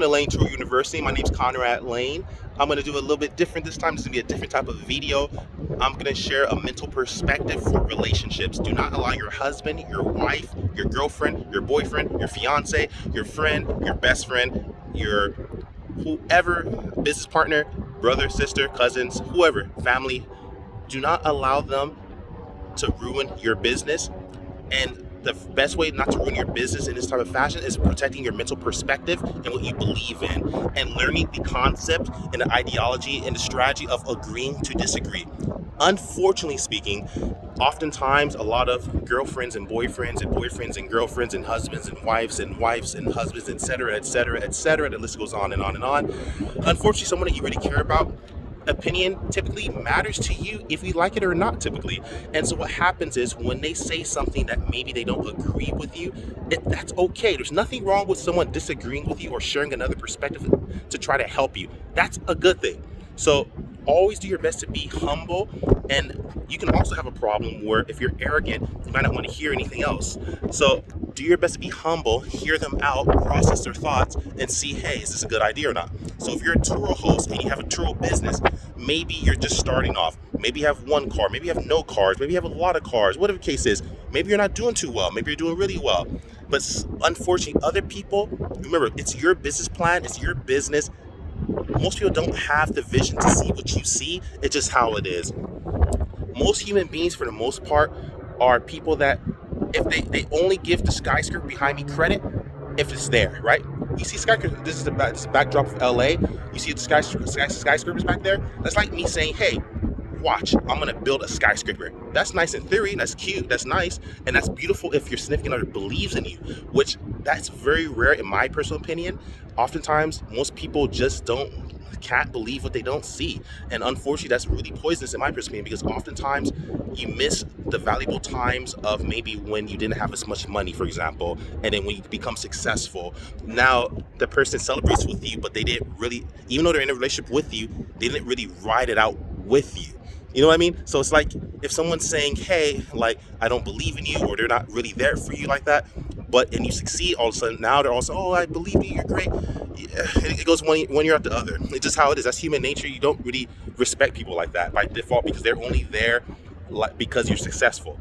to Layn Turo University. My name's Conrad Layn. I'm going to do a little bit different this time. This is going to be a different type of video. I'm going to share a mental perspective for relationships. Do not allow your husband, your wife, your girlfriend, your boyfriend, your fiance, your friend, your best friend, your whoever, business partner, brother, sister, cousins, whoever, family, do not allow them to ruin your business. And the best way not to ruin your business in this type of fashion is protecting your mental perspective and what you believe in, and learning the concept and the ideology and the strategy of agreeing to disagree. Unfortunately speaking, oftentimes a lot of girlfriends and boyfriends and boyfriends and girlfriends and husbands and wives and husbands, etc., etc., etc., the list goes on and on and on. Unfortunately, someone that you really care about, opinion typically matters to you if you like it or not, typically. And so what happens is when they say something that maybe they don't agree with you, that's okay. There's nothing wrong with someone disagreeing with you or sharing another perspective to try to help you. That's a good thing. So always do your best to be humble. And you can also have a problem where if you're arrogant, you might not want to hear anything else. So do your best to be humble, hear them out, process their thoughts, and see, hey, is this a good idea or not? So if you're a Turo host and you have a Turo business, maybe you're just starting off. Maybe you have one car, maybe you have no cars, maybe you have a lot of cars, whatever the case is. Maybe you're not doing too well, maybe you're doing really well. But unfortunately, other people, remember, it's your business plan, it's your business. Most people don't have the vision to see what you see. It's just how it is. Most human beings, for the most part, are people that if they only give the skyscraper behind me credit if it's there, right? You see skyscraper, this is the backdrop of LA. You see the skyscrapers back there? That's like me saying, hey, watch, I'm gonna build a skyscraper. That's nice in theory, that's cute, that's nice, and that's beautiful if your significant other believes in you, which that's very rare in my personal opinion. Oftentimes, most people just can't believe what they don't see. And unfortunately, that's really poisonous in my perspective, because oftentimes you miss the valuable times of maybe when you didn't have as much money, for example, and then when you become successful, now the person celebrates with you, but they didn't really, even though they're in a relationship with you, they didn't really ride it out with you. You know what I mean? So it's like if someone's saying, hey, like, I don't believe in you, or they're not really there for you like that, and you succeed, all of a sudden now they're also, oh, I believe in you, you're great. Yeah, it goes one year after the other. It's just how it is. That's human nature. You don't really respect people like that by default, because they're only there because you're successful.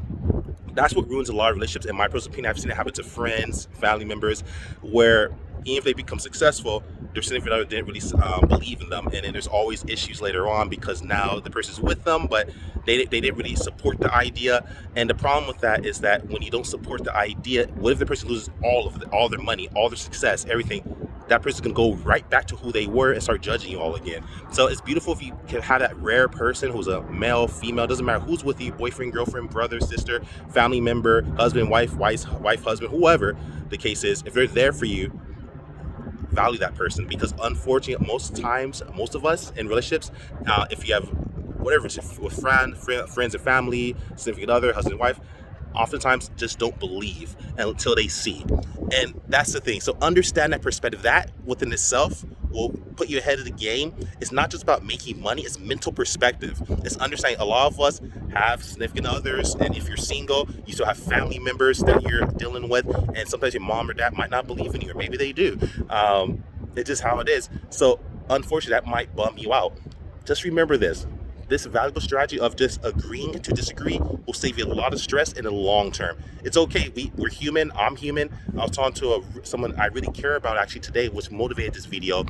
That's what ruins a lot of relationships. In my personal opinion, I've seen it happen to friends, family members, where even if they become successful, their significant other didn't really believe in them, and then there's always issues later on because now the person's with them, but they didn't really support the idea. And the problem with that is that when you don't support the idea, what if the person loses all their money, all their success, everything? That person's gonna go right back to who they were and start judging you all again. So it's beautiful if you can have that rare person who's a male, female, doesn't matter who's with you, boyfriend, girlfriend, brother, sister, family member, husband, wife, husband, whoever the case is. If they're there for you, value that person, because unfortunately, most times, most of us in relationships, if you have whatever, with friends and family, significant other, husband and wife, oftentimes just don't believe until they see. And that's the thing. So understand that perspective. That within itself will put you ahead of the game. It's not just about making money, it's mental perspective. It's understanding a lot of us have significant others, and if you're single, you still have family members that you're dealing with, and sometimes your mom or dad might not believe in you, or maybe they do. It's just how it is. So unfortunately, that might bum you out. Just remember this valuable strategy of just agreeing to disagree will save you a lot of stress in the long term. It's okay. We're human. I'm human. I was talking to someone I really care about actually today, which motivated this video.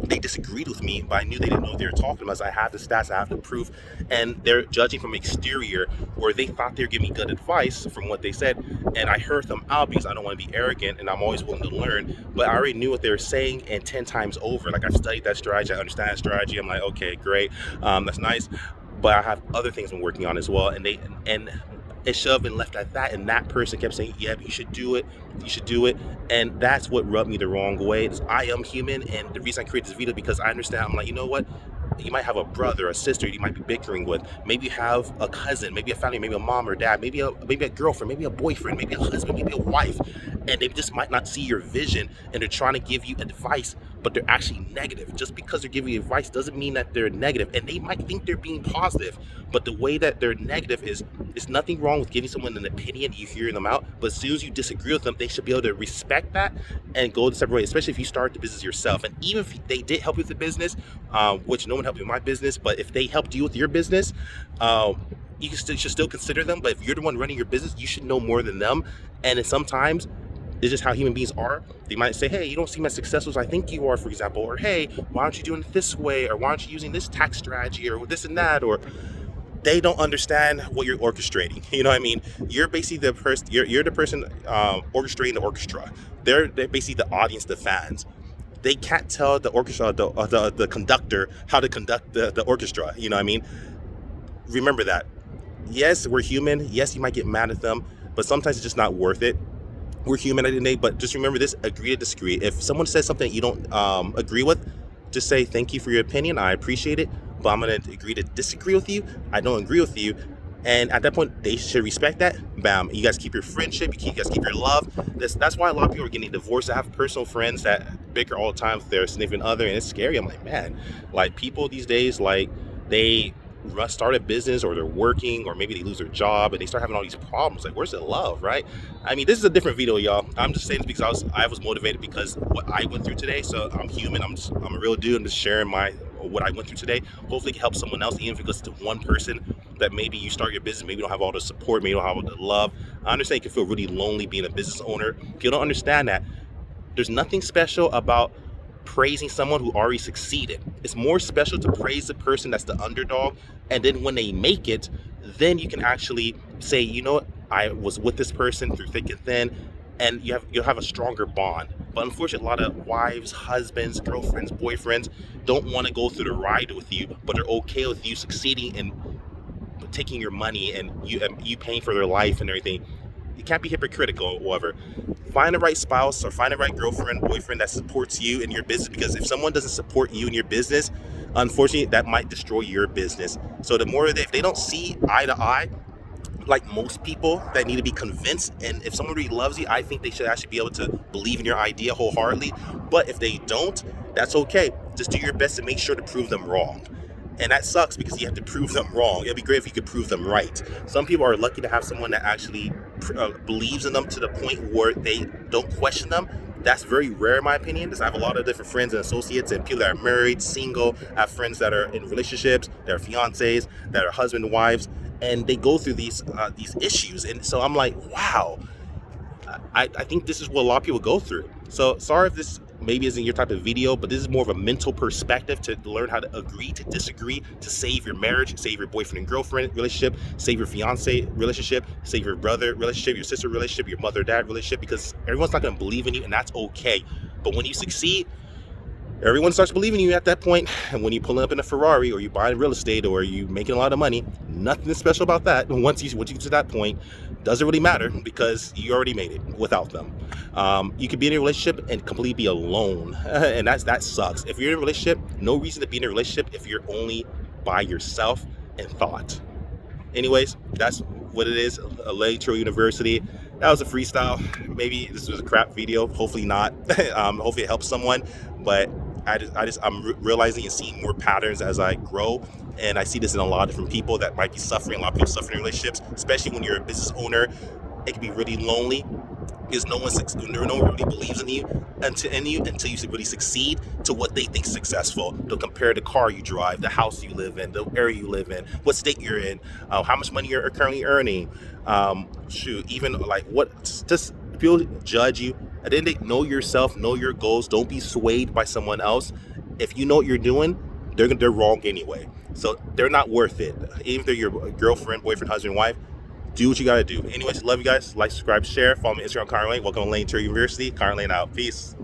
They disagreed with me, but I knew they didn't know what they were talking about. So I have the stats, I have the proof, and they're judging from exterior, or they thought they were giving me good advice from what they said, and I heard them out because I don't want to be arrogant, and I'm always willing to learn. But I already knew what they were saying, and 10 times over, like I've studied that strategy, I understand that strategy. I'm like, okay, great, that's nice. But I have other things I'm working on as well, and it should have been left at that, and that person kept saying, yeah, but you should do it, and that's what rubbed me the wrong way. I am human, and the reason I created this video, because I understand, I'm like, you know what, you might have a brother, a sister you might be bickering with, maybe you have a cousin, maybe a family, maybe a mom or dad, maybe a girlfriend, maybe a boyfriend, maybe a husband, maybe a wife, and they just might not see your vision, and they're trying to give you advice, but they're actually negative. Just because they're giving you advice doesn't mean that they're negative, and they might think they're being positive, but the way that they're negative is, there's nothing wrong with giving someone an opinion, you hear them out, but as soon as you disagree with them, they should be able to respect that and go the separate way, especially if you start the business yourself. And even if they did help you with the business, which no one helped you with my business, but if they helped you with your business, you should still consider them. But if you're the one running your business, you should know more than them. And then sometimes it's just how human beings are. They might say, hey, you don't seem as successful as I think you are, for example, or hey, why aren't you doing it this way, or why aren't you using this tax strategy, or this and that, or they don't understand what you're orchestrating. You know what I mean? You're basically the person. You're the person orchestrating the orchestra. They're basically the audience, the fans. They can't tell the orchestra, the conductor, how to conduct the orchestra. You know what I mean? Remember that. Yes, we're human. Yes, you might get mad at them, but sometimes it's just not worth it. We're human at the end of the day, but just remember this: agree to disagree. If someone says something you don't agree with, just say thank you for your opinion. I appreciate it, but I'm gonna agree to disagree with you. I don't agree with you, and at that point, they should respect that. Bam! You guys keep your friendship. You guys keep your love. That's why a lot of people are getting divorced. I have personal friends that bicker all the time with their significant other, and it's scary. I'm like, man, like people these days, like they start a business, or they're working, or maybe they lose their job and they start having all these problems. Like, where's the love, right? I mean, this is a different video, y'all. I'm just saying this because I was motivated because what I went through today. So I'm human. I'm a real dude. I'm just sharing what I went through today. Hopefully it can help someone else, even if it's to one person that maybe you start your business, maybe you don't have all the support, maybe you don't have all the love. I understand you can feel really lonely being a business owner. If you don't understand that, there's nothing special about praising someone who already succeeded. It's more special to praise the person that's the underdog, and then when they make it, then you can actually say, you know what, I was with this person through thick and thin, and you'll have a stronger bond. But unfortunately, a lot of wives, husbands, girlfriends, boyfriends don't want to go through the ride with you, but they're okay with you succeeding and taking your money and you paying for their life and everything. You can't be hypocritical or whatever. Find the right spouse or find the right girlfriend, boyfriend that supports you in your business, because if someone doesn't support you in your business, unfortunately, that might destroy your business. So the more if they don't see eye to eye, like most people that need to be convinced, and if someone really loves you, I think they should actually be able to believe in your idea wholeheartedly. But if they don't, that's okay. Just do your best to make sure to prove them wrong. And that sucks because you have to prove them wrong. It'd be great if you could prove them right. Some people are lucky to have someone that actually believes in them to the point where they don't question them. That's very rare in my opinion, because I have a lot of different friends and associates and people that are married, single. I have friends that are in relationships, that are fiancés, that are husband and wives, and they go through these issues. And so I'm like, wow, I think this is what a lot of people go through. So sorry if this maybe isn't your type of video, but this is more of a mental perspective to learn how to agree to disagree, to save your marriage, save your boyfriend and girlfriend relationship, save your fiance relationship, save your brother relationship, your sister relationship, your mother-dad relationship, because everyone's not going to believe in you, and that's okay. But when you succeed, everyone starts believing in you at that point. And when you pull up in a Ferrari, or you buy real estate, or you making a lot of money, nothing special about that. Once you get to that point, doesn't really matter because you already made it without them. You could be in a relationship and completely be alone, and that sucks. If you're in a relationship, no reason to be in a relationship if you're only by yourself and thought. Anyways, that's what it is. Layn Turo University. That was a freestyle. Maybe this was a crap video. Hopefully not. Hopefully it helps someone. But I'm realizing and seeing more patterns as I grow, and I see this in a lot of different people that might be suffering. A lot of people suffering in relationships, especially when you're a business owner. It can be really lonely because no one really believes in you until you really succeed to what they think is successful. They'll compare the car you drive, the house you live in, the area you live in, what state you're in, how much money you're currently earning. Even like just people judge you. At the end of the day, know yourself, know your goals. Don't be swayed by someone else. If you know what you're doing, they're wrong anyway. So they're not worth it. Even if they're your girlfriend, boyfriend, husband, wife, do what you gotta do. Anyways, love you guys. Like, subscribe, share. Follow me on Instagram, Conrad Layn. Welcome to Layn Turo University. Conrad Layn out. Peace.